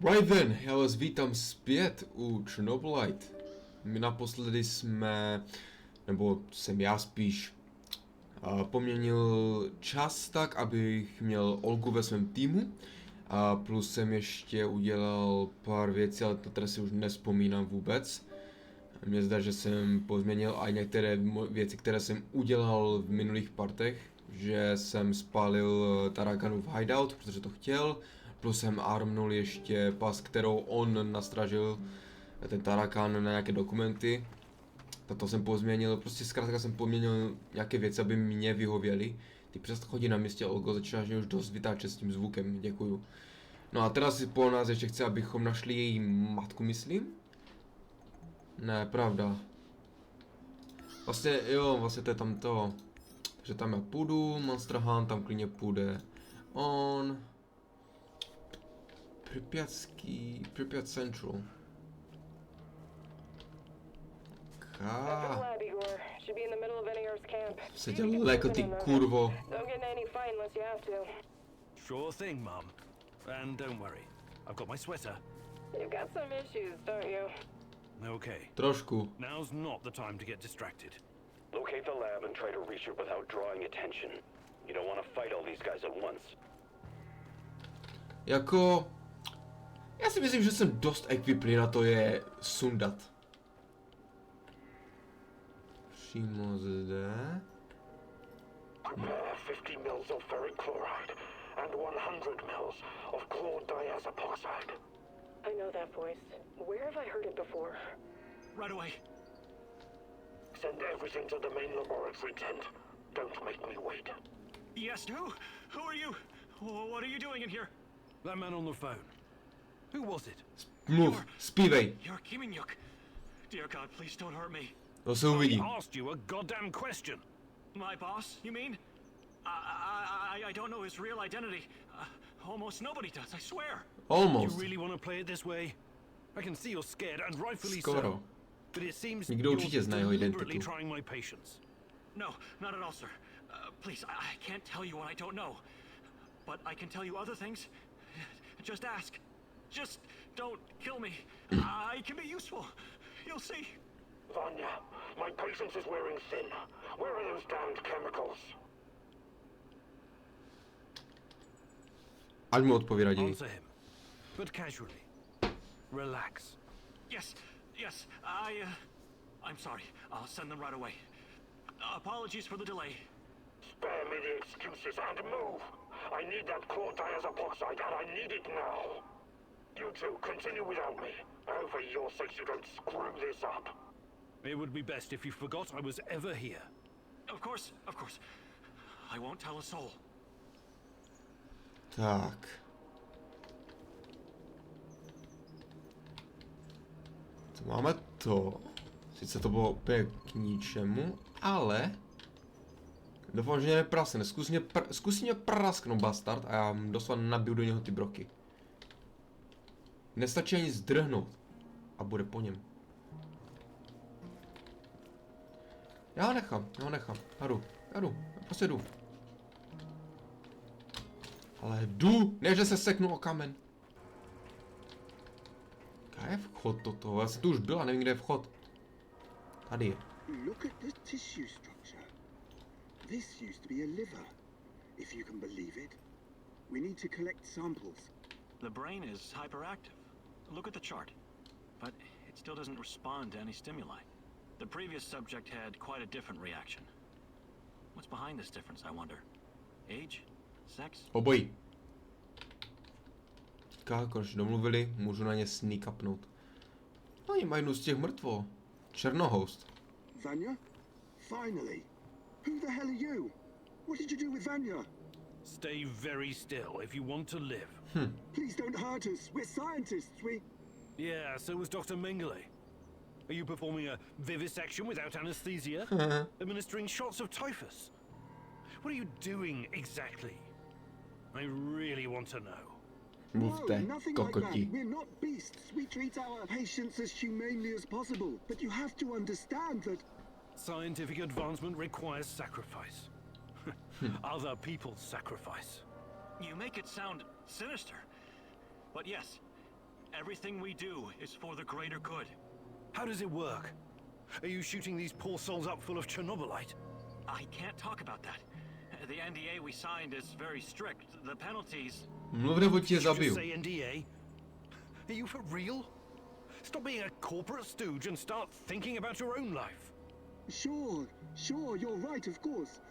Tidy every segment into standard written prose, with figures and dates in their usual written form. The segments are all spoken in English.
Right then, já vás vítám zpět u Chernobylite. My naposledy jsme, nebo jsem já spíš, poměnil čas tak, abych měl Olgu ve svém týmu. A plus jsem ještě udělal pár věcí, ale na které si už nevzpomínám vůbec. Mně zdá, že jsem pozměnil i některé věci, které jsem udělal v minulých partech. Že jsem spálil Tarakanu v hideout, protože to chtěl. Plus jsem armnul ještě pas, kterou on nastražil, ten Tarakan, na nějaké dokumenty. To jsem pozměnil, prostě zkrátka jsem pozměnil nějaké věci, aby mě vyhověly. Ty přesto chodí na místě, Olgo, začínáš mě už dost vytáčet s tím zvukem, děkuju. No a teraz si po nás ještě chce, abychom našli její matku, myslím? Ne, pravda. Vlastně, jo, vlastně to je tam to. Takže tam já půjdu, Monster Hunt, tam klidně půjde on. Pripyat Central. Se tě léko, ty kurvo. Sure thing, Mum. And don't worry, I've got my sweater. You've got some issues, don't you? Okay. Trošku. Now's not the time to get distracted. Locate the lab and try to reach it without drawing attention. You don't want to fight all these guys at once. Jako... Já si myslím, že jsem dost equiplý na to je sundat. Přímo zde. Prepare 50 mils of ferric chloride and 100 mils of chlordiazepoxide. I know that voice. Where have I heard it before? Right away. Send everything to the main laboratory tent. Don't make me wait. Yes, who are you? What are you doing in here? That man on the phone. Who was it? Mluv, zpívej. You're Kiminyuk. Dear God, please don't hurt me. To se uvidí. I asked you a goddamn question. My boss, you mean? I don't know his real identity. Almost nobody does, I swear. Almost. You really want to play it this way? I can see you're scared, and rightfully Skoro. so. But it seems Nikdo určitě zná jeho deliberately identitu. trying my patience. No, not at all, sir. Please, I can't tell you what I don't know. But I can tell you other things. Just ask. Just don't kill me. I can be useful. You'll see. Vanya, my patience is wearing thin. Where are those damned chemicals? Ať mu odpoví raději. Answer him, but casually. Relax. Yes, I'm sorry. I'll send them right away. Apologies for the delay. Spare me the excuses and move. I need that chlordiazepoxide and I need it now. You two, continue without me. For your sakes, you don't screw this up. It would be best if you forgot I was ever here. Of course. I won't tell a soul. Tak. To máme to. Sice to bylo úplně k ničemu, ale... Doufám, že mě neprasne. Zkusí mě prasknout, bastard, a já doslova nabiju do něho ty broky. Nestačí ani zdrhnout. A bude po něm. Já ho nechám. Já prostě jdu. Ale jdu, ne že se seknu o kamen. Kde je vchod do toho? Já jsem tu už byl a nevím, kde je vchod. Tady je. Look at the tissue structure. This used to be a liver, if you can believe it. We need to collect samples. The brain is hyperactive. Look at the chart. But it still doesn't respond to any stimuli. The previous subject had quite a different reaction. What's behind this difference, I wonder? Age? Sex? Obojí. Když domluvili, můžu na ně sneak upnout. Oni mají jednu z těch mrtvo. Černohoust. Vanya? Finally. Who the hell are you? What did you do with Vanya? Stay very still if you want to live. Please don't hurt us. We're scientists. Yeah, so was Dr. Mengele. Are you performing a vivisection without anesthesia? Administering shots of typhus? What are you doing exactly? I really want to know. Mluvte, nothing like that. kokoti. We're not beasts. We treat our patients as humanely as possible. But you have to understand that... Scientific advancement requires sacrifice. Other people's sacrifice. You make it sound sinister. But yes, Everything we do is for the greater good. How does it work? Are you shooting these poor souls up full of Chernobylite? I can't talk about that. The NDA we signed is very strict. The penalties... Mluv nebo tě Did you zabiju. just say NDA? Are you for real? Stop being a corporate stooge and start thinking about your own life. Sure, you're right, of course.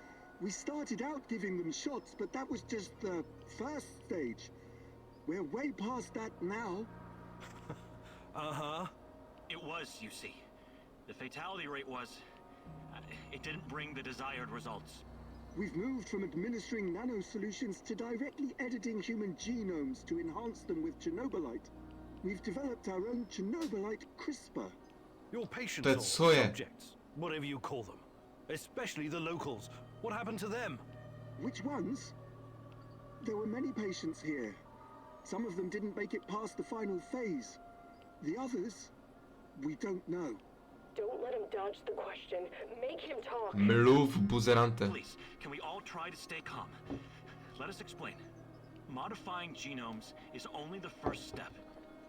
We started out giving them shots, but that was just the first stage. We're way past that now. Uh-huh. It was, you see. The fatality rate was... it didn't bring the desired results. We've moved from administering nano-solutions to directly editing human genomes to enhance them with Chernobylite. We've developed our own Chernobylite CRISPR. Your patients That's or so, yeah. subjects, whatever you call them. Especially the locals. What happened to them? Which ones? There were many patients here. Some of them didn't make it past the final phase. The others, we don't know. Don't let him dodge the question. Make him talk. Mluv, buzerante. Please, can we all try to stay calm? Let us explain. Modifying genomes is only the first step.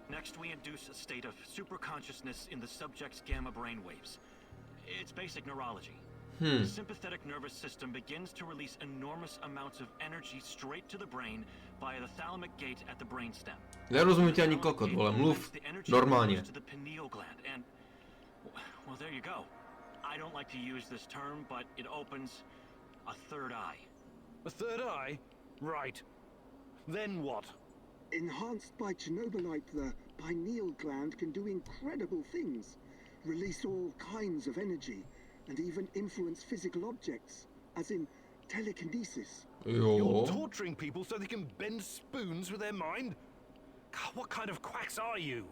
Next, we induce a state of superconsciousness in the subject's gamma brainwaves. It's basic neurology. The sympathetic nervous system begins to release enormous amounts of energy straight to the brain via the thalamic gate at the brainstem. Nerozumím tě ani kokot, vole, mluv normálně. To the pineal gland and, well, there you go. I don't like to use this term, but it opens a third eye. A third eye? Right. Then what? Enhanced by Chernobylite, the pineal gland can do incredible things. Release all kinds of energy, and even influence physical objects, as in telekinesis. You're Jo. torturing people so they can bend spoons with their mind? God, what kind of quacks are you?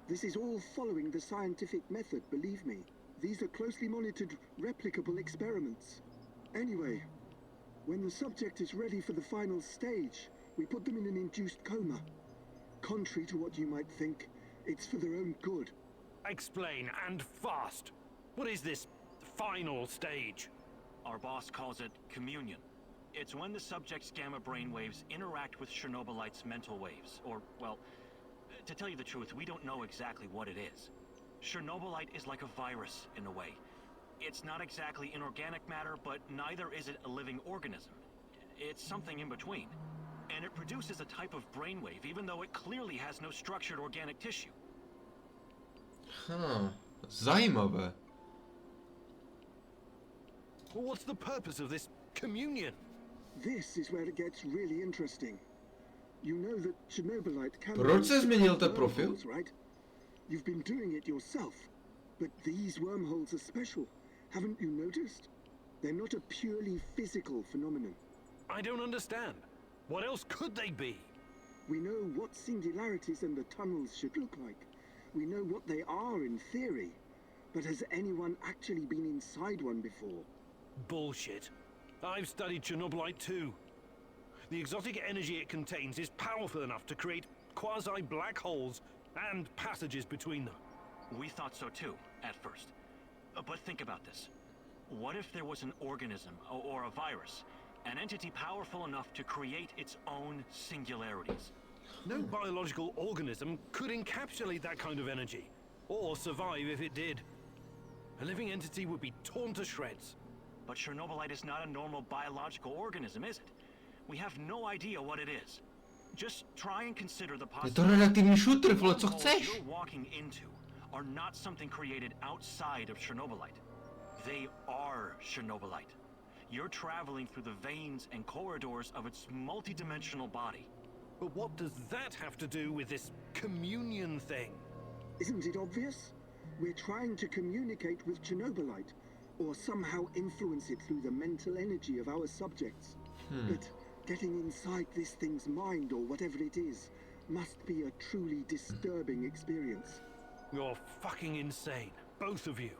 This is all following the scientific method, believe me. These are closely monitored, replicable experiments. Anyway, when the subject is ready for the final stage, we put them in an induced coma. Contrary to what you might think, it's for their own good. Explain, and fast. What is this final stage? Our boss calls it communion. It's when the subject's gamma brainwaves interact with Chernobylite's mental waves, or, well, to tell you the truth, we don't know exactly what it is. Chernobylite is like a virus, in a way. It's not exactly inorganic matter, but neither is it a living organism. It's something in between. And it produces a type of brainwave, even though it clearly has no structured organic tissue. Zajímavé. Well, what's the purpose of this communion? This is where it gets really interesting. You know that Chernobylite can... Proč se změnil ten profil? Wormholes, right? You've been doing it yourself. But these wormholes are special. Haven't you noticed? They're not a purely physical phenomenon. I don't understand. What else could they be? We know what singularities and the tunnels should look like. We know what they are in theory. But has anyone actually been inside one before? Bullshit. I've studied Chernobylite too. The exotic energy it contains is powerful enough to create quasi-black holes and passages between them. We thought so too, at first. But think about this. What if there was an organism, or a virus, an entity powerful enough to create its own singularities? No biological organism could encapsulate that kind of energy, or survive if it did. A living entity would be torn to shreds. But Chernobylite is not a normal biological organism, is it? We have no idea what it is. Just try and consider the Je to possibility reaktivní shooter, vole, co wormholes chceš? you're walking into are not something created outside of Chernobylite. They are Chernobylite. You're traveling through the veins and corridors of its multidimensional body. But what does that have to do with this communion thing? Isn't it obvious? We're trying to communicate with Chernobylite, or somehow influence it through the mental energy of our subjects. But getting inside this thing's mind, or whatever it is, must be a truly disturbing experience. You're fucking insane, both of you.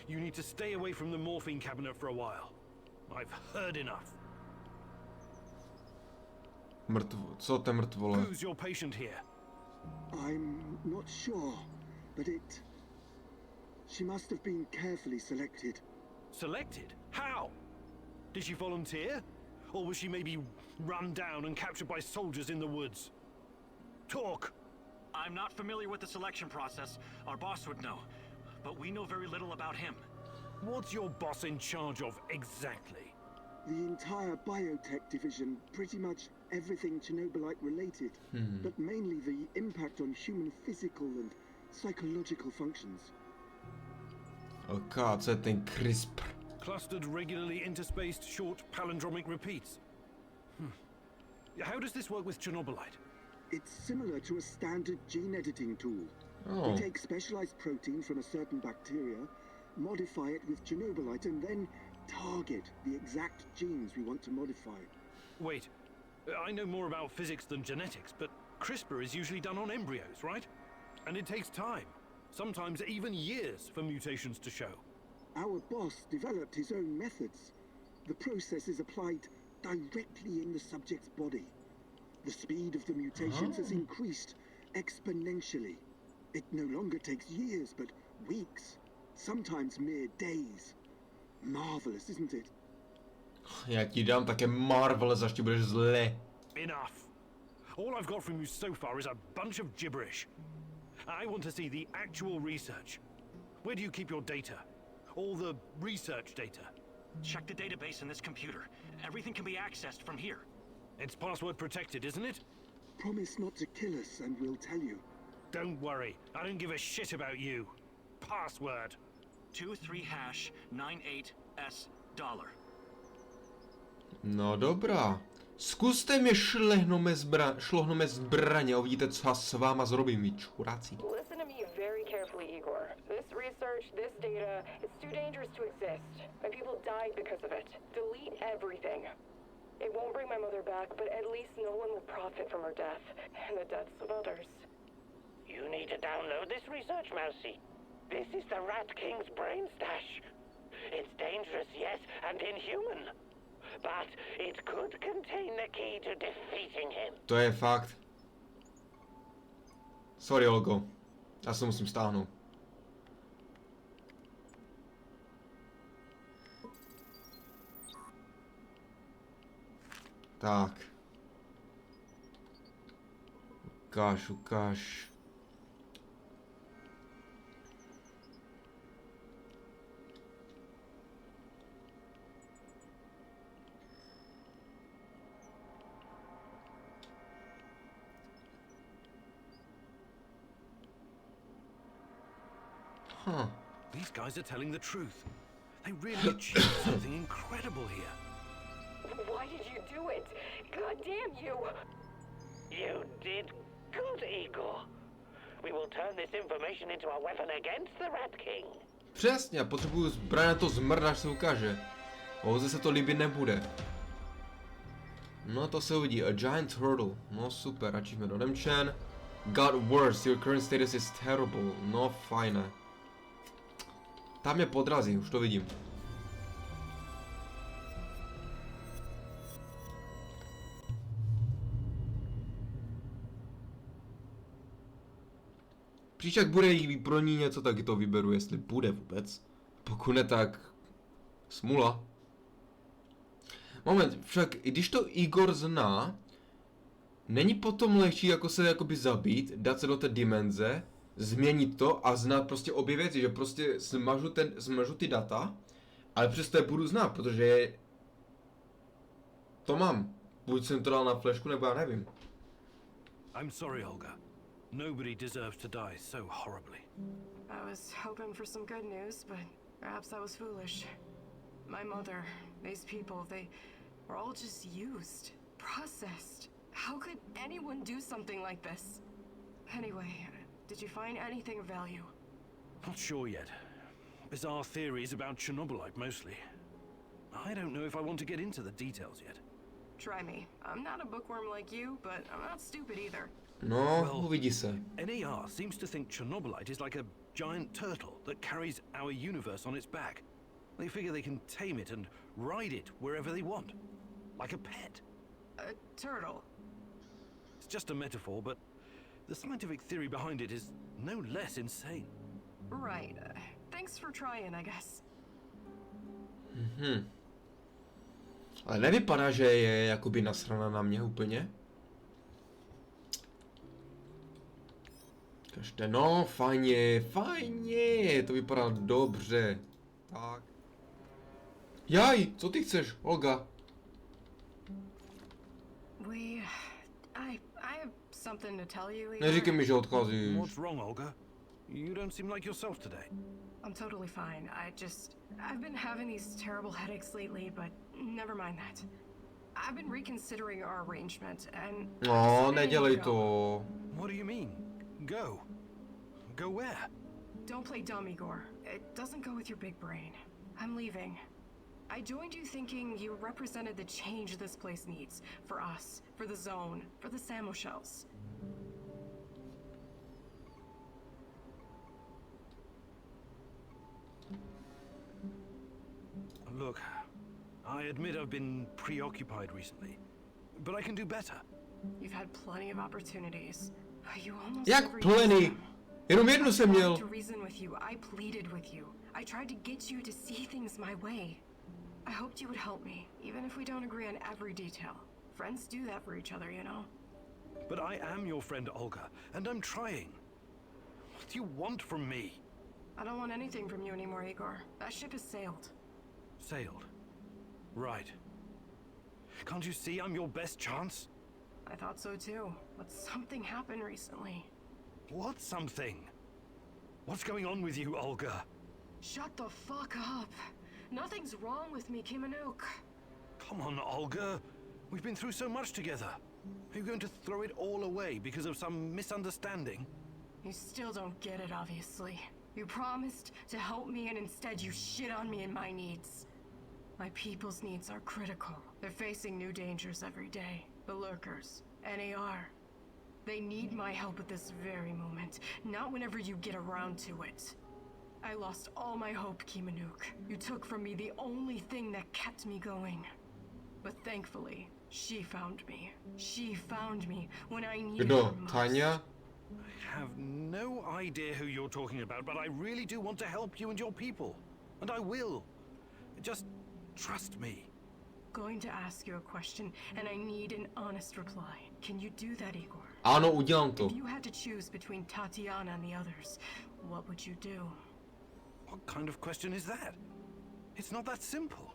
You need to stay away from the morphine cabinet for a while. I've heard enough. Co te mrtvole? Who's your patient here? I'm not sure, but she must have been carefully selected. Selected? How? Did she volunteer? Or was she maybe run down and captured by soldiers in the woods? Talk! I'm not familiar with the selection process. Our boss would know. But we know very little about him. What's your boss in charge of exactly? The entire biotech division, pretty much everything Chernobylite related, but mainly the impact on human physical and psychological functions. Ok, co je ten CRISPR? Clustered, regularly interspaced, short palindromic repeats. How does this work with Chernobylite? It's similar to a standard gene editing tool. Oh. We take specialized protein from a certain bacteria, modify it with Chernobylite, and then target the exact genes we want to modify. Wait, I know more about physics than genetics, but CRISPR is usually done on embryos, right? And it takes time, sometimes even years, for mutations to show. Our boss developed his own methods. The process is applied directly in the subject's body. The speed of the mutations has increased exponentially. It no longer takes years, but weeks, sometimes mere days. Marvelous, isn't it? Já ti dám také Marvel, až ti budeš zle. Enough. All I've got from you so far is a bunch of gibberish. I want to see the actual research. Where do you keep your data? All the research data? Check the database in this computer. Everything can be accessed from here. It's password protected, isn't it? Promise not to kill us and we'll tell you. Don't worry, I don't give a shit about you. Password. 23#98S$. No dobrá. Zkuste mi šlohnome zbraně a uvidíte, co já s váma zrobím, vy čuráci. Listen to me very carefully, Igor. This research, this data, it's too dangerous to exist. And people died because of it. Delete everything. It won't bring my mother back, but at least no one will profit from her death and the deaths of others. You need to download this research, Mousy. This is the Rat King's brain stash. It's dangerous, yes, and inhuman. But it could contain the key to defeating him. To je fakt. Sorry, Olgo. Já se musím stáhnout. Tak. Ukáž. Huh. These guys are telling the truth. They really achieved something incredible here. Why did you do it? God damn you! You did good, Igor. We will turn this information into a weapon against the Rat King. Přesně, já potřebuju zbraň na to zmrt, až se ukáže. Pouze se to líbit nebude. No to se uvidí. A giant turtle. No super, achievement odemčen. Got worse, your current status is terrible. No fajné. Tam mě podrazí, už to vidím. Příště jak bude jí pro ní něco, tak to vyberu, jestli bude vůbec. Pokud ne, tak smula. Moment, však i když to Igor zná, není potom lehčí jako se jakoby zabít, dát se do té dimenze, změnit to a znát prostě obě věci, že prostě smažu ty data, ale přesto je budu znát, protože to mám. Buď jsem to dal na flešku, nebo já nevím. I'm sorry, Olga. Nobody deserves to die so horribly. I was hoping for some good news, but perhaps I was foolish. My mother, these people, they were all just used, processed. How could anyone do something like this? Anyway, did you find anything of value? Not sure yet. Bizarre theories about Chernobylite mostly. I don't know if I want to get into the details yet. Try me. I'm not a bookworm like you, but I'm not stupid either. No, uvidí se. NAR seems to think Chernobylite is like a giant turtle that carries our universe on its back. They figure they can tame it and ride it wherever they want. Like a pet. A turtle? It's just a metaphor, but the scientific theory behind it is no less insane. Right. Thanks for trying, I guess. Ale nevypadá, že je jakoby nasraná na mě úplně. Ještě, no, fajně, to vypadá dobře. Tak. Jaj, co ty chceš, Olga? I have something to tell you, Igor. Neříkej mi, že odcházíš. What's wrong, Olga? You don't seem like yourself today. I'm totally fine. I've been having these terrible headaches lately, but never mind that. I've been reconsidering our arrangement, and No, nedělej to. What do you mean? Go. Go where? Don't play dumb, Igor. It doesn't go with your big brain. I'm leaving. I joined you thinking you represented the change this place needs. For us, for the zone, for the Samo shells. Look, I admit I've been preoccupied recently, but I can do better. You've had plenty of opportunities. You almost Jak never used pleny? them. Jenom jednu jsem I měl. tried to reason with you. I pleaded with you. I tried to get you to see things my way. I hoped you would help me, even if we don't agree on every detail. Friends do that for each other, you know? But I am your friend Olga, and I'm trying. What do you want from me? I don't want anything from you anymore, Igor. That ship has sailed. Sailed. Right. Can't you see I'm your best chance? I thought so too, but something happened recently. What something? What's going on with you, Olga? Shut the fuck up. Nothing's wrong with me, Kimanuk. Come on, Olga. We've been through so much together. Are you going to throw it all away because of some misunderstanding? You still don't get it, obviously. You promised to help me, and instead you shit on me and my needs. My people's needs are critical. They're facing new dangers every day. The lurkers, NAR. They need my help at this very moment, not whenever you get around to it. I lost all my hope, Kimanuk. You took from me the only thing that kept me going. But thankfully, she found me. She found me when I needed her Kdo? most. Tanya? I have no idea who you're talking about, but I really do want to help you and your people. And I will. Just trust me. Going to ask you a question, and I need an honest reply. Can you do that, Igor? Ano, udělám to. If you had to choose between Tatiana and the others, what would you do? What kind of question is that? It's not that simple.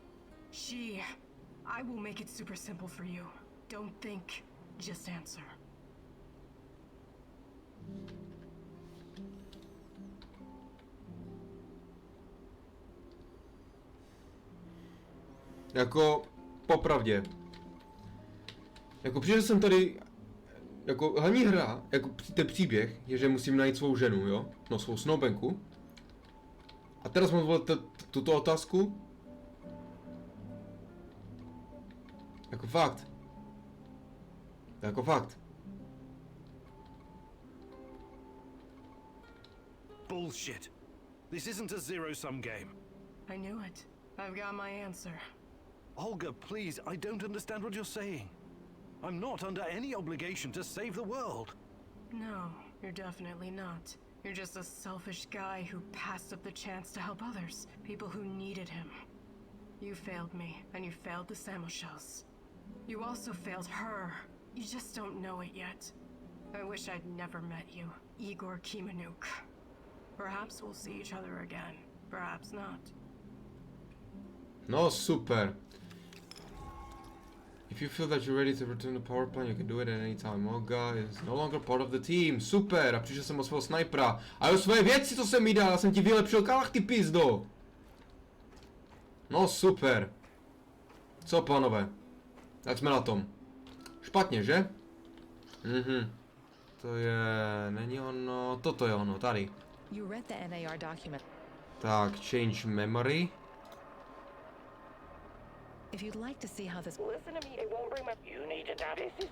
I will make it super simple for you. Don't think, just answer. Jako, popravdě. Jako přišel jsem tady, jako hlavní hra, jako ten příběh, je, že musím najít svou ženu, jo? No, svou snoubenku. A teraz mám zvolit tuto otázku. Jako fakt. Jako fakt. Bullshit. This isn't a zero-sum game. I knew it. I've got my answer. Olga, please, I don't understand what you're saying. I'm not under any obligation to save the world. No, you're definitely not. You're just a selfish guy who passed up the chance to help others, people who needed him. You failed me, and you failed the Samo shells. You also failed her. You just don't know it yet. I wish I'd never met you, Igor Kimanuk. Perhaps we'll see each other again. Perhaps not. No, super. If you feel that you're ready to return the power plant, you can do it at any time. Olga is no longer part of the team. Super. A přišel jsem o svého snajpera. A o své věci, co jsem mi dal. Já jsem ti vylepšil kalach, ty pizdo. No, super. Co, pánové? Jak jsme na tom? Špatně, že? To je... Není ono... Toto je ono, tady. You read the NAR document. Tak, change memory. If you'd like to see how this... Listen to me, it won't bring my... You need to down. This is...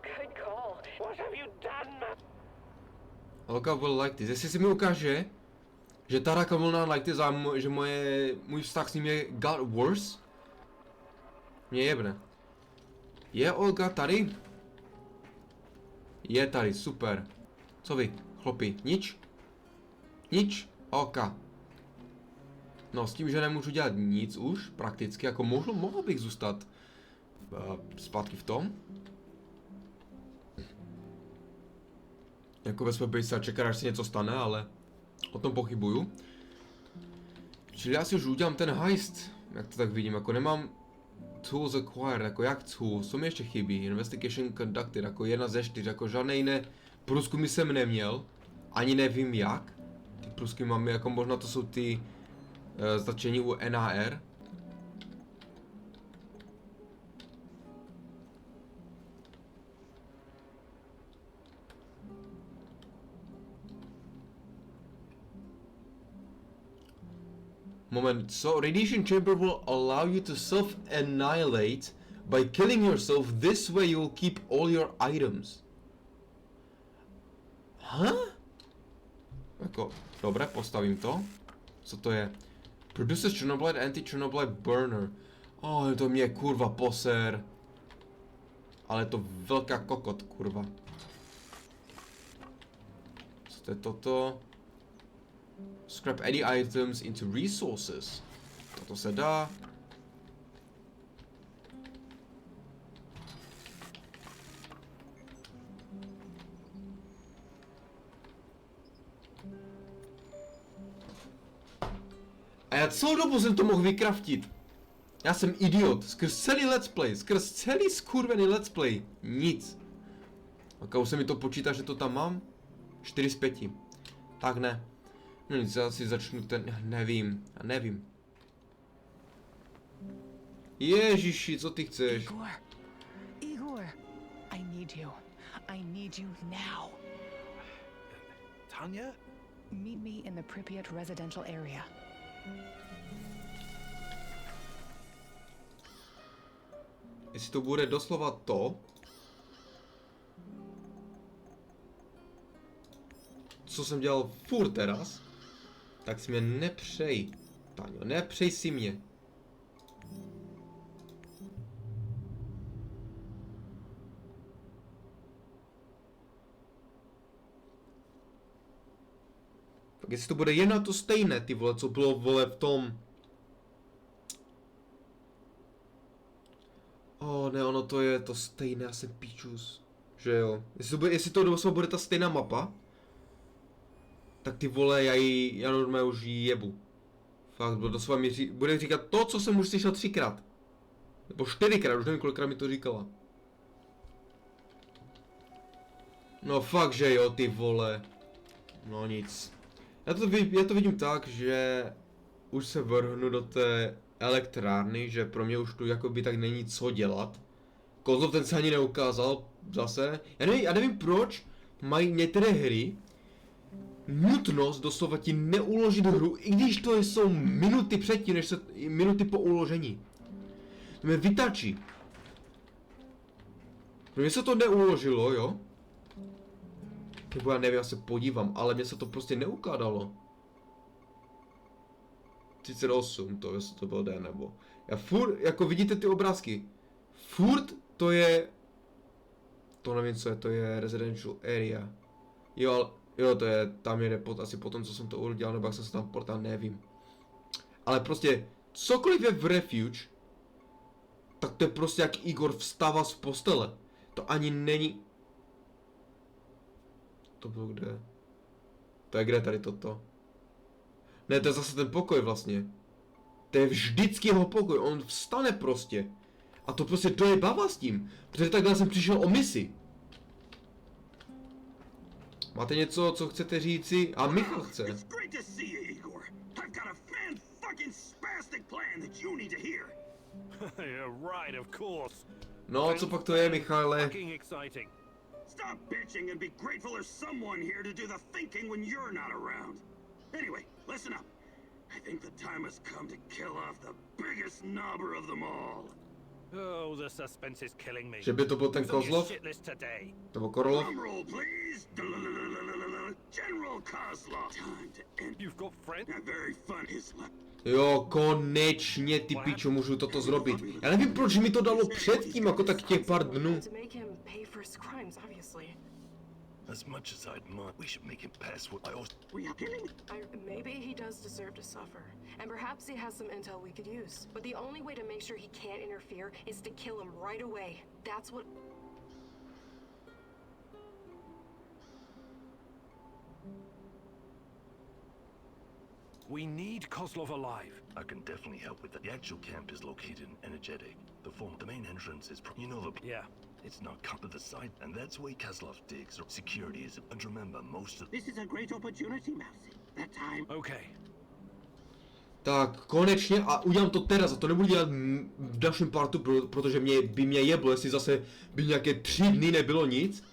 Good call. What have you done, man? Olga will like this. Jestli si mi ukáže, že Taraka will not like this a že můj vztah s ním je got worse, mě jebne. Je Olga tady? Je tady, super. Co vy, chlopi, nič? Nič? Olka. No s tím, že nemůžu dělat nic už, prakticky, jako mohl bych zůstat zpátky v tom. Jako ve své bejce a čekat, až se něco stane, ale o tom pochybuju. Čili já si už udělám ten heist, jak to tak vidím, jako nemám tools acquired, jako jak tools, co mi ještě chybí, investigation conducted, jako 1 ze 4, jako žádné jiné průzkumy jsem neměl, ani nevím jak. Ty průzkumy mám, jako možná to jsou ty značení u NAR. Moment, so radiation chamber will allow you to self-annihilate by killing yourself. This way you will keep all your items. Huh? Jako, dobré, postavím to. Co to je? Produces Chernobylite anti-Chernobylite burner. Oh, to mě kurva poser. Ale to velká kokot, kurva. Co to je toto? Scrap any items into resources. Toto se dá. A já celou dobu jsem to mohl vykraftit. Já jsem idiot. Skrz celý let's play. Skrz celý skurvený let's play. Nic. Ok, už se mi to počítá, že to tam mám. 4 z 5. Tak ne. No nic, já si začnu ten, nevím. Ježiši, co ty chceš? Igor, I need you. I need you now. Tanya? Meet me in the Pripyat residential area. Jestli to bude doslova to, co jsem dělal furt teraz, tak si mě nepřej, Taňo, nepřej si mě. Tak jestli to bude jen to stejné, ty vole, co bylo, vole, v tom. Ne, ono to je to stejné, já jsem píčus. Že jo. Jestli to doslova bude ta stejná mapa, tak ty vole, já normálně už jebu. Fakt, doslova mi bude říkat to, co jsem už slyšel 3krát. Nebo 4krát, už nevím, kolikrát mi to říkala. No fakt, že jo, ty vole. No nic. Já to vidím tak, že už se vrhnu do té elektrárny, že pro mě už tu jakoby tak není co dělat. Kozlov ten se ani neukázal zase. Já nevím proč mají některé hry nutnost doslova ti neuložit hru, i když to jsou minuty předtím, než minuty po uložení. To mě vytačí. Mně se to neuložilo, jo? Nebo já nevím, já se podívám, ale mně se to prostě neukládalo. 38, to byl den, nebo... Já furt, jako vidíte ty obrázky, furt to je... To nevím, co je, to je residential area. Jo, to je, tam jede asi potom, co jsem to udělal, nebo jak jsem se tam portal, nevím. Ale prostě, cokoliv je v refuge, tak to je prostě jak Igor vstává z postele. To ani není... To bylo kde? To je kde tady toto? Ne, to je zase ten pokoj vlastně. To je vždycky jeho pokoj, on vstane prostě. A to prostě to je bava s tím, protože takhle jsem přišel o misi. Máte něco, co chcete říci? A Michal chce. No, co pak to je, Michale? Stop bitching and be grateful there's someone here to do the thinking when you're not around. Anyway, listen up. I think the time has come to kill off the biggest knobber of them all. Oh, the suspense is killing me. Že by to byl ten Kozlov? Nebo Korolov? Roll, please. General Kozlov. Time to end. You've got friends? Very fun is left. Jo, konečně, ty pičo, můžu toto zrobit. Já nevím, proč mi to dalo předtím, jako tak těch pár dnů. As much as I'd mind, we should make him pass what I also... Were you kidding me? Maybe he does deserve to suffer. And perhaps he has some intel we could use. But the only way to make sure he can't interfere is to kill him right away. That's what... We need Kozlov alive. I can definitely help with that. The actual camp is located in Energetic. The main entrance is... You know the... Yeah. It's not cut to the side, and that's where Kozlov digs. Security is... And remember, most of... This is a great opportunity, Mousy. That time... Okay. Tak konečně a udělám to teraz a to nebudu dělat v dalším partu, protože by mě jeblo, jestli zase by nějaké 3 dny nebylo nic.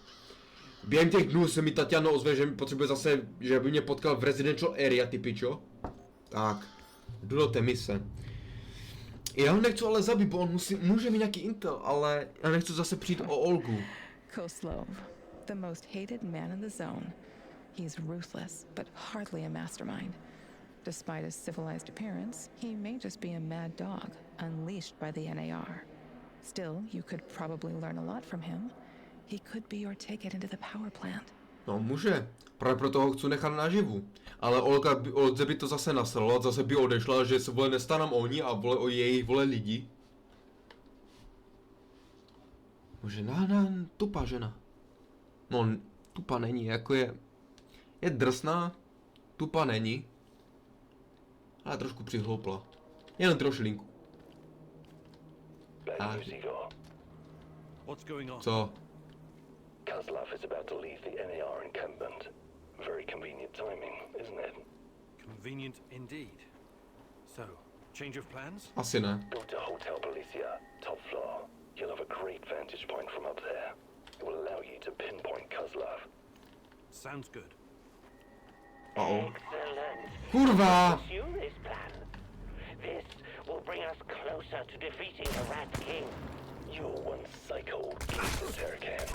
Během těch dnů se mi Tatiana ozve, že mi potřebuje zase, že by mě potkal v residential area, ty pičo. Tak, jdu do té mise. Já ho nechci ale zabít, bo on může mít nějaký intel, ale já nechci zase přijít o Olgu. Koslov, the most hated man in the zone. He's ruthless, but hardly a mastermind. Despite his civilized appearance, he may just be a mad dog, unleashed by the NAR. Still, you could probably learn a lot from him. He could be your ticket into the power plant. No může, právě proto ho chci nechat naživu. Ale Olze by to zase nasralo, zase by odešla, že se vole nestaram o ní a vole o jejich vole lidi. Bože, tupá žena. No, tupá není, jako je drsná, tupá není. Ale trošku přihloupla. Jen trošilinku. What's going on? Co? Kozlov is about to leave the NAR encampment. Very convenient timing, isn't it? Convenient indeed. So, change of plans? Asi ne. Go to Hotel Policia, top floor. You'll have a great vantage point from up there. It will allow you to pinpoint Kozlov. Sounds good. Uh-oh. Excellent. Kurva! Pursue this plan. This will bring us closer to defeating the Rat King. You're one psycho Terracan.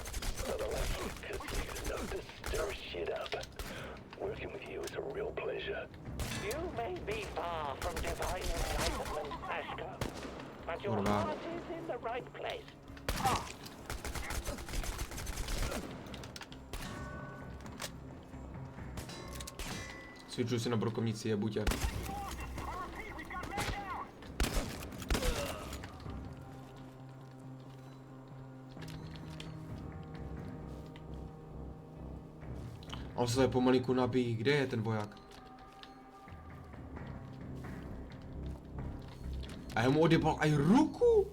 Not a lucky, because you know to stir shit up. Working with you is a real pleasure. You may be far from divine enlightenment, Ashko, but your heart is in the right place. Cvičuji si na brokovnici, jebutě. On se tady pomalinku nabíjí. Kde je ten voják? A já mu odjebal aj ruku?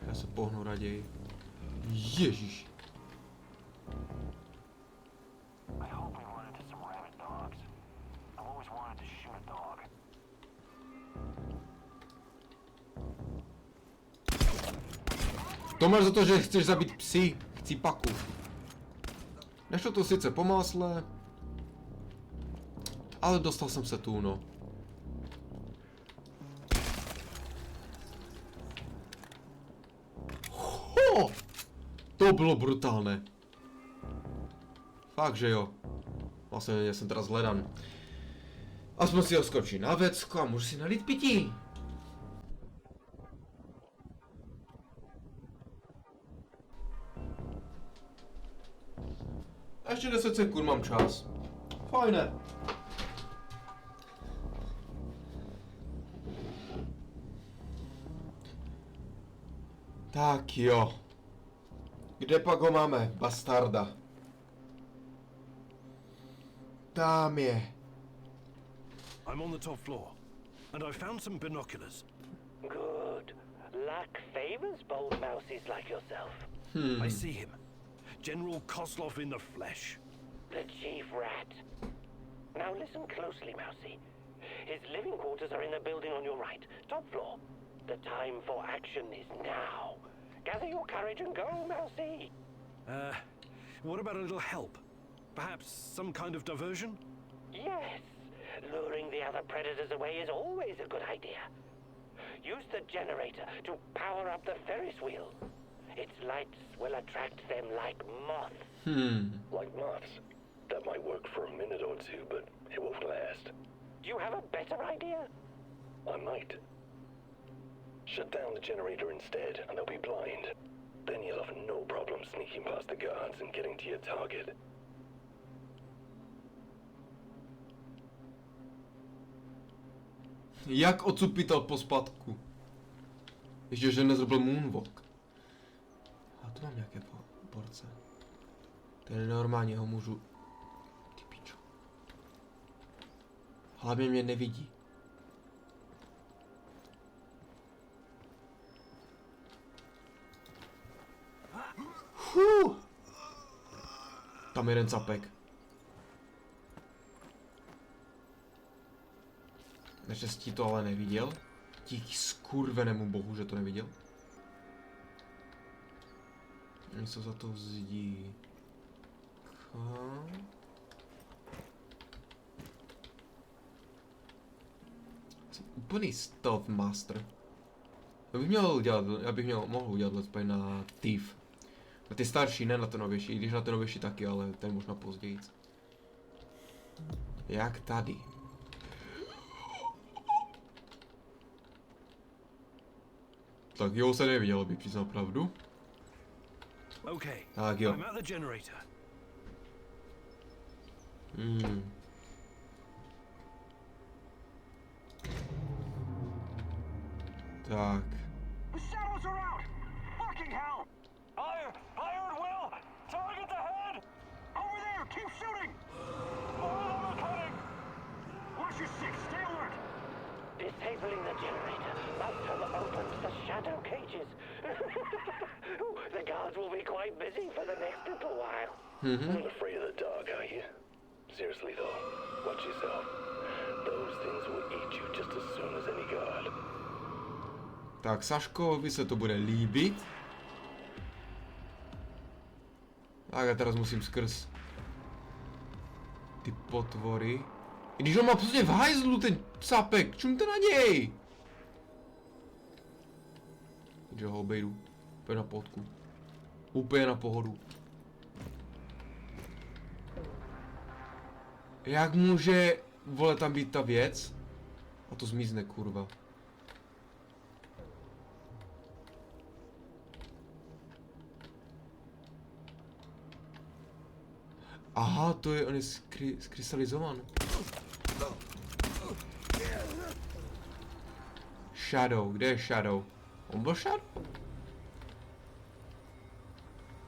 Já se pohnu raději. Ježíš. To máš za to, že chceš zabít psy, chcípaku. Nešlo to sice po másle, ale dostal jsem se tu, no. Ho! To bylo brutálné. Fakt, že jo. Vlastně já jsem teda zhledan. Aspoň si ho skočí na vecko a můžu si nalít pití. A ještě 10 sekund mám čas. Fajné. Tak jo. Kde pak ho máme, bastarda? Tam je. I'm on the top floor, and I found some binoculars. Good. Luck favors bold mousies like yourself. I see him. General Kozlov in the flesh. The chief rat. Now listen closely, Mousy. His living quarters are in the building on your right, top floor. The time for action is now. Gather your courage and go, Mousy. What about a little help? Perhaps some kind of diversion? Yes. Luring the other predators away is always a good idea. Use the generator to power up the Ferris wheel. Its lights will attract them like moths. Like moths? That might work for a minute or two, but it won't last. Do you have a better idea? I might. Shut down the generator instead, and they'll be blind. Then you'll have no problem sneaking past the guards and getting to your target. Jak ocupitel po spadku. Ještě, že nezrobil moonwalk. A tu mám nějaké porce. To je normálně, ho můžu... Ty pičo. Hlavně mě nevidí. Tam jeden capek. Naštěstí to ale neviděl. Díky skurvenému bohu, že to neviděl. Oni jsou za to zdí. Jsem úplný stealth master. Já bych mohl udělat let's play na Thief. Na ty starší, ne na to novější, i když na to novější taky, ale ten možná později. Jak tady. Tak jo, se neviděl, abych přiznal pravdu. Okay, Tak jo. I'm at the generator. Tak. The shadows are out! Fucking hell! Iron Will! Target ahead! Over there! Keep shooting! More of them are coming! Watch your six, stay alert! Disabling the generator must have opened the shadow cages. The guards will be quite busy for the next little while. Not afraid of the dark, are you? Seriously though, watch yourself. Those things will eat you just as soon as any guard. Tak Saškovi se to bude líbit. Tak já teraz musím skrz ty potvory. I když on má prostě v hajzlu ten capek, čumte na něj! Takže ho obejdu. Úplně na potku. Úplně na pohodu. Jak může, vole, tam být ta věc? A to zmizne, kurva. Aha, to je, on je skrystalizovan. Shadow, kde je Shadow? On byl Shadow?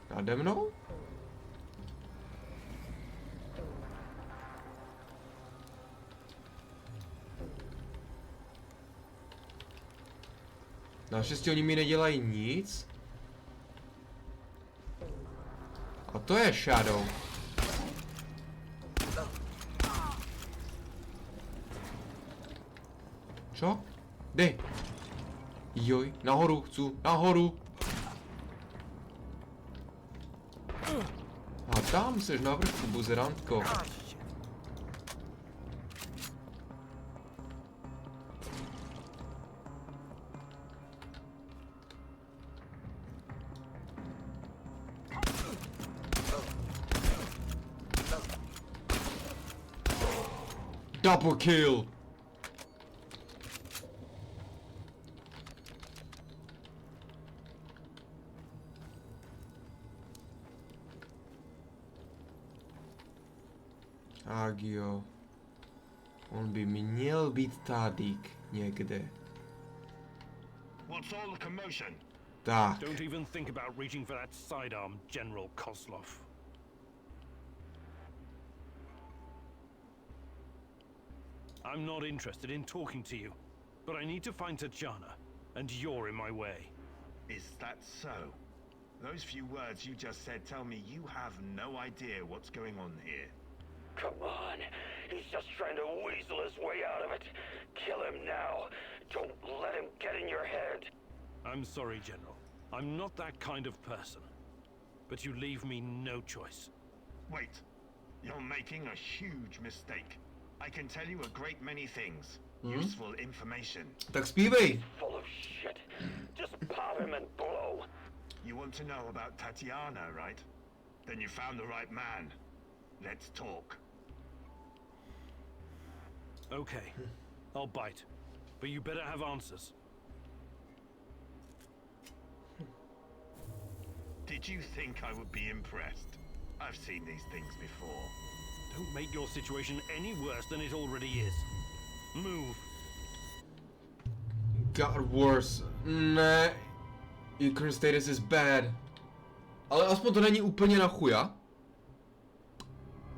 Nade mnou? Naštěstí oni mi nedělají nic. A to je Shadow. Čo? Kde? Joj, nahoru, chci, nahoru. A tam seš na vrchu, buzerantko. Double kill. Tak jo. On by měl být tady někde. What's all the commotion? Tak. Don't even think about reaching for that sidearm, General Kozlov. I'm not interested in talking to you, but I need to find Tatjana, and you're in my way. Is that so? Those few words you just said tell me you have no idea what's going on here. Come on, he's just trying to weasel his way out of it. Kill him now. Don't let him get in your head. I'm sorry, General. I'm not that kind of person. But you leave me no choice. Wait, you're making a huge mistake. I can tell you a great many things. Useful information. Tak zpívej. Full of shit. Just pop him and blow. You want to know about Tatiana, right? Then you found the right man. Let's talk. Okay, I'll bite. But you better have answers. Did you think I would be impressed? I've seen these things before. Don't make your situation any worse than it already is. Move. Got worse. Ne. Your current status is bad. Ale aspoň to není úplně na chuja.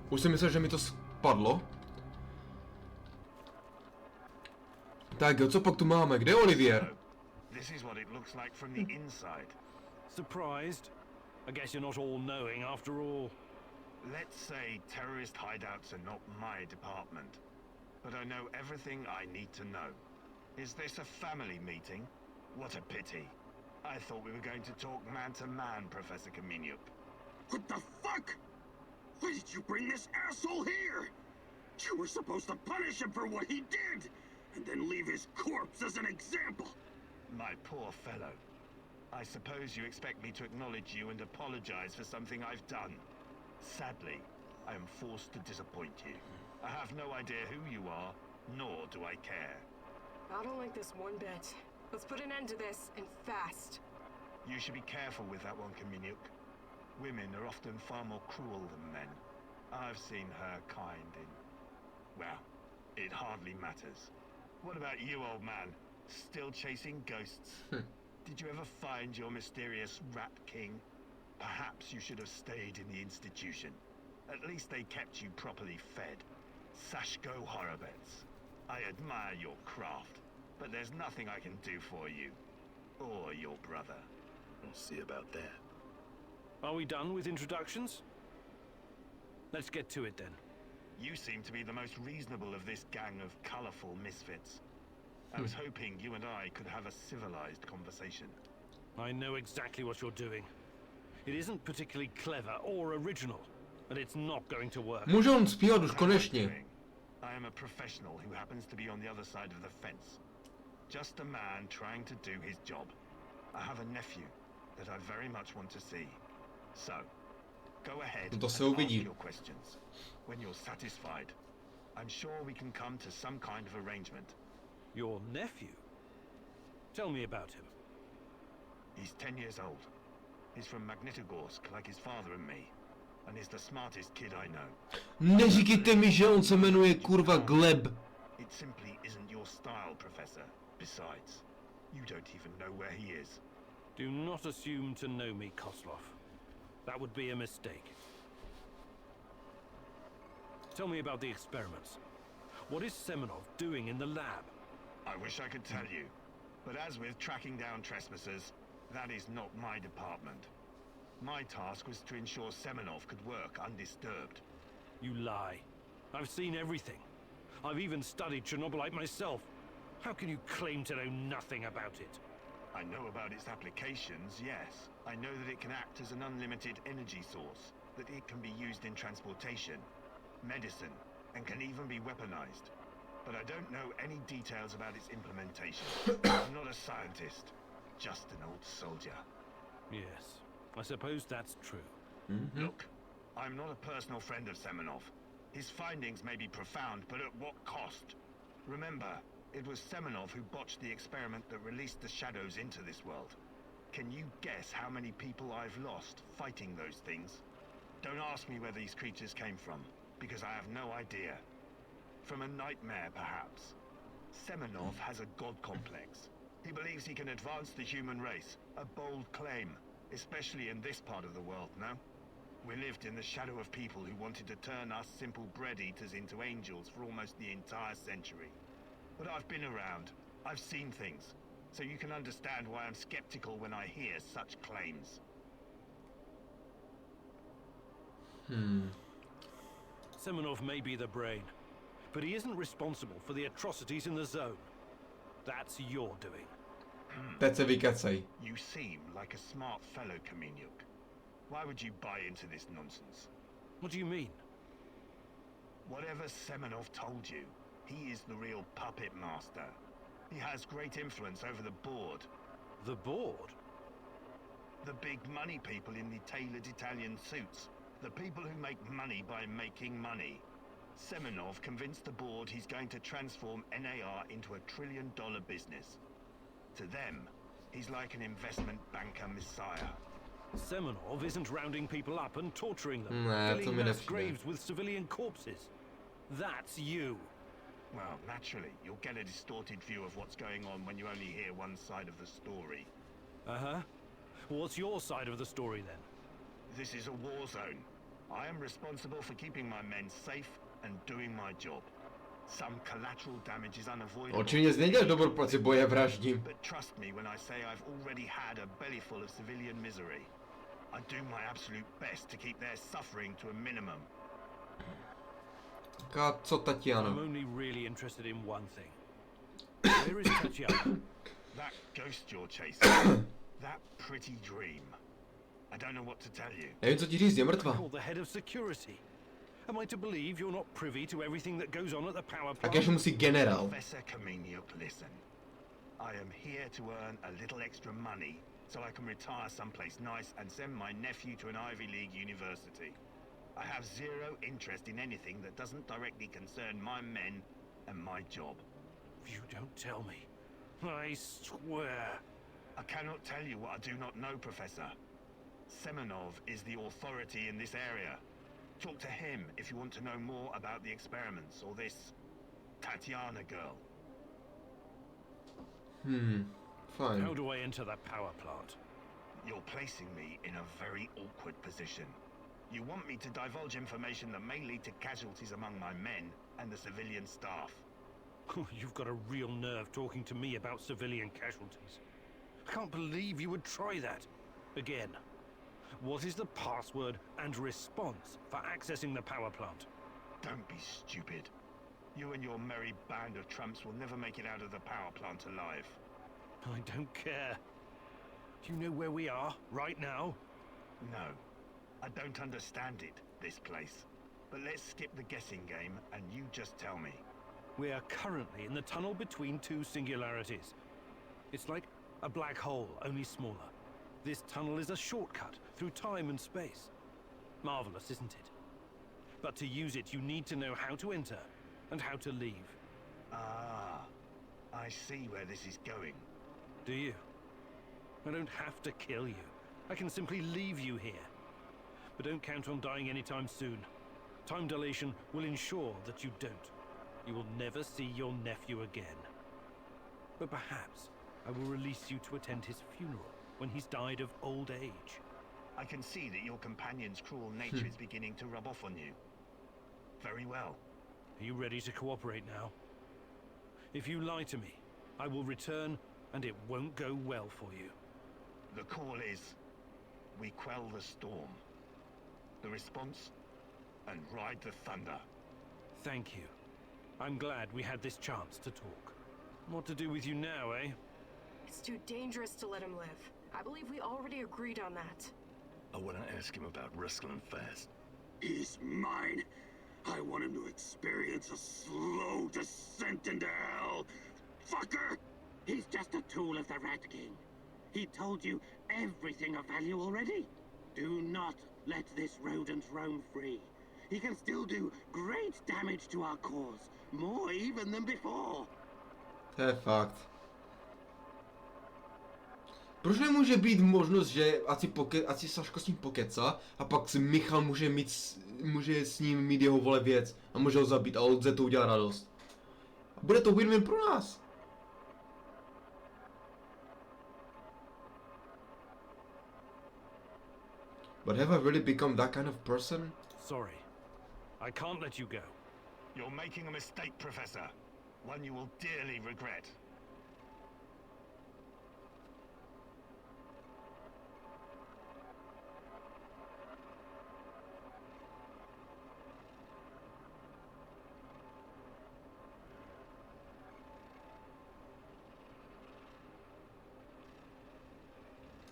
Už jsem myslel, že mi to spadlo. Tak jo, co pak tu máme? Kde je Olivier? This is what it looks like from the inside. Surprised? I guess you're not all-knowing after all. Let's say terrorist hideouts are not my department, but I know everything I need to know. Is this a family meeting? What a pity. I thought we were going to talk man-to-man, Professor Kaminyuk. What the fuck? Why did you bring this asshole here? You were supposed to punish him for what he did, and then leave his corpse as an example. My poor fellow. I suppose you expect me to acknowledge you and apologize for something I've done. Sadly, I am forced to disappoint you. I have no idea who you are, nor do I care. I don't like this one bit. Let's put an end to this, and fast. You should be careful with that one, Kaminyuk. Women are often far more cruel than men. I've seen her kind in... well, it hardly matters. What about you, old man? Still chasing ghosts? Did you ever find your mysterious Rat King? Perhaps you should have stayed in the institution. At least they kept you properly fed. Sashko Horobets. I admire your craft, but there's nothing I can do for you. Or your brother. We'll see about that. Are we done with introductions? Let's get to it then. You seem to be the most reasonable of this gang of colorful misfits. I was hoping you and I could have a civilized conversation. I know exactly what you're doing. It isn't particularly clever or original, but it's not going to work. Může on zpívat už konečně. I am a professional who happens to be on the other side of the fence. Just a man trying to do his job. I have a nephew that I very much want to see. So, go ahead and ask your questions. When you're satisfied, I'm sure we can come to some kind of arrangement. Your nephew? Tell me about him. He's 10 years old. He's from Magnitogorsk, like his father and me. And he's the smartest kid I know. Neříkejte mi, že on se jmenuje kurva Gleb. It simply isn't your style, Professor. Besides, you don't even know where he is. Do not assume to know me, Koslov. That would be a mistake. Tell me about the experiments. What is Semenov doing in the lab? I wish I could tell you. But as with tracking down trespassers, that is not my department. My task was to ensure Semenov could work undisturbed. You lie. I've seen everything. I've even studied Chernobylite myself. How can you claim to know nothing about it? I know about its applications, yes. I know that it can act as an unlimited energy source, that it can be used in transportation, medicine, and can even be weaponized. But I don't know any details about its implementation. I'm not a scientist, just an old soldier. Yes, I suppose that's true. Look, I'm not a personal friend of Semenov. His findings may be profound, but at what cost? Remember, it was Semenov who botched the experiment that released the shadows into this world. Can you guess how many people I've lost fighting those things? Don't ask me where these creatures came from, because I have no idea. From a nightmare, perhaps. Semenov has a god complex. He believes he can advance the human race. A bold claim, especially in this part of the world, no? We lived in the shadow of people who wanted to turn us simple bread eaters into angels for almost the entire century. But I've been around. I've seen things. So you can understand why I'm skeptical when I hear such claims. Semenov may be the brain, but he isn't responsible for the atrocities in the zone. That's your doing. Teď se vykecej. You seem like a smart fellow, Kaminyuk. Why would you buy into this nonsense? What do you mean? Whatever Semenov told you, he is the real puppet master. He has great influence over the board. The board? The big money people in the tailored Italian suits. The people who make money by making money. Semenov convinced the board he's going to transform NAR into a $1 trillion business. To them, he's like an investment banker messiah. Semenov isn't rounding people up and torturing them, Ne, to filling mi mass nepřijde. graves with civilian corpses. That's you. Well, naturally, you'll get a distorted view of what's going on when you only hear one side of the story. Uh-huh. What's your side of the story then? This is a war zone. I am responsible for keeping my men safe and doing my job. Some collateral damage is unavoidable. Očividně jsi nedělal dobrou práci, boje vraždím. But trust me when I say I've already had a bellyful of civilian misery. I do my absolute best to keep their suffering to a minimum. Co Tatiana? I'm only really interested in one thing. Where is Tatiana? That ghost you're chasing. That pretty dream. I don't know what to tell you. Nevím, co ti říct, je mrtvá. Called the head of security. Am I to believe you're not privy to everything that goes on at the power plant? Jakéž musí generál. Professor Kameniuk, listen. I am here to earn a little extra money so I can retire someplace nice and send my nephew to an Ivy League university. I have zero interest in anything that doesn't directly concern my men and my job. You don't tell me. I swear. I cannot tell you what I do not know, Professor. Semenov is the authority in this area. Talk to him if you want to know more about the experiments or this Tatiana girl. Fajn. How do I enter that power plant? You're placing me in a very awkward position. You want me to divulge information that may lead to casualties among my men and the civilian staff. You've got a real nerve talking to me about civilian casualties. I can't believe you would try that. Again. What is the password and response for accessing the power plant? Don't be stupid. You and your merry band of trumps will never make it out of the power plant alive. I don't care. Do you know where we are right now? No. I don't understand it, this place. But let's skip the guessing game and you just tell me. We are currently in the tunnel between two singularities. It's like a black hole, only smaller. This tunnel is a shortcut through time and space. Marvelous, isn't it? But to use it, you need to know how to enter and how to leave. Ah, I see where this is going. Do you? I don't have to kill you. I can simply leave you here. But don't count on dying anytime soon. Time dilation will ensure that you don't. You will never see your nephew again. But perhaps I will release you to attend his funeral when he's died of old age. I can see that your companion's cruel nature is beginning to rub off on you. Very well. Are you ready to cooperate now? If you lie to me, I will return and it won't go well for you. The call is, we quell the storm. The response, and ride the thunder. Thank you. I'm glad we had this chance to talk. What to do with you now, eh? It's too dangerous to let him live. I believe we already agreed on that. I want to ask him about wrestling fast. He's mine. I want him to experience a slow descent into hell. Fucker! He's just a tool of the Rat King. He told you everything of value already. Do not let this rodent roam free. He can still do great damage to our cause. More even than before. To je fakt. Proč nemůže být možnost, že ať si Saško s ním pokecá a pak si Michal může s ním mít jeho vole věc a může ho zabít a Oldze to udělá radost. A bude to win-win pro nás. But have I really become that kind of person? Sorry. I can't let you go. You're making a mistake, Professor. One you will dearly regret.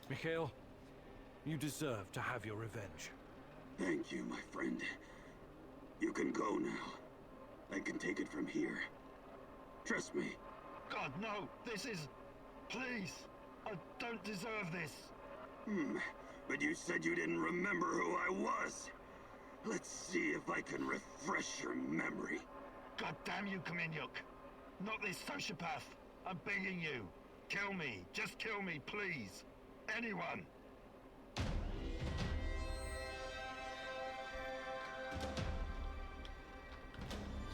Mikhail, you deserve to have your revenge. Thank you, my friend. You can go now. I can take it from here. Trust me. God, no! This is... Please! I don't deserve this! But you said you didn't remember who I was. Let's see if I can refresh your memory. God damn you, Kameniuk! Not this sociopath! I'm begging you! Kill me! Just kill me, please! Anyone!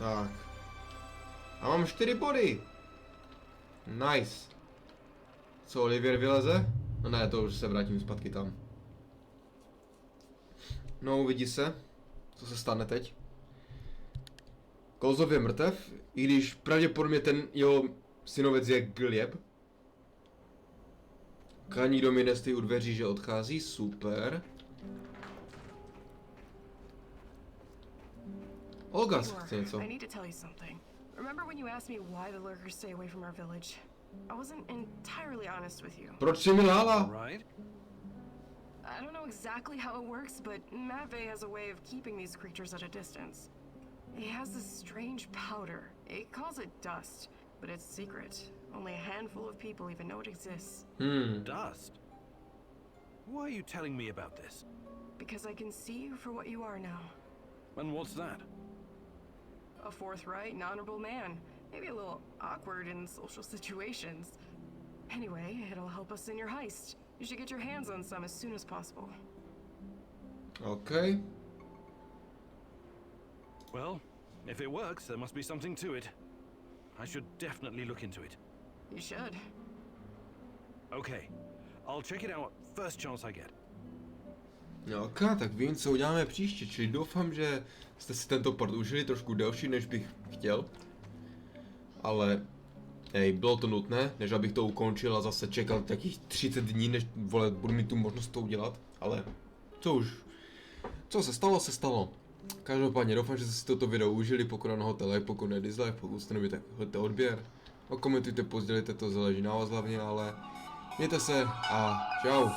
Tak. A mám 4 body. Nice. Co, Olivier vyleze? No ne, to už se vrátím zpátky tam. No, uvidí se, co se stane teď. Kolzov je mrtev, i když pravděpodobně ten jeho synovec je Gleb. Nikdo mi nestojí u dveří, že odchází, super. Olga chce něco. I need to tell you something. Remember when you asked me why the lurkers stay away from our village? I wasn't entirely honest with you. Proč jsi mi lhala? Right? I don't know exactly how it works, but Matvey has a way of keeping these creatures at a distance. He has this strange powder. It calls it dust, but it's secret. Only a handful of people even know it exists. Dust? Why are you telling me about this? Because I can see you for what you are now. And what's that? A forthright and honorable man. Maybe a little awkward in social situations. Anyway, it'll help us in your heist. You should get your hands on some as soon as possible. Okay. Well, if it works, there must be something to it. I should definitely look into it. You should. Okay, I'll check it out first chance I get. Ok, tak vím, co uděláme příště, čili doufám, že jste si tento part užili, trošku delší, než bych chtěl. Ale, hej, bylo to nutné, než abych to ukončil a zase čekal takých 30 dní, než budu mít tu možnost to udělat. Ale, co se stalo, se stalo. Každopádně doufám, že jste si toto video užili, pokud ano, hoďte like, pokud ne dislike, pokud jste nový, tak hoďte odběr. Komentujte, pozdělejte, to záleží na vás hlavně, ale mějte se a čau.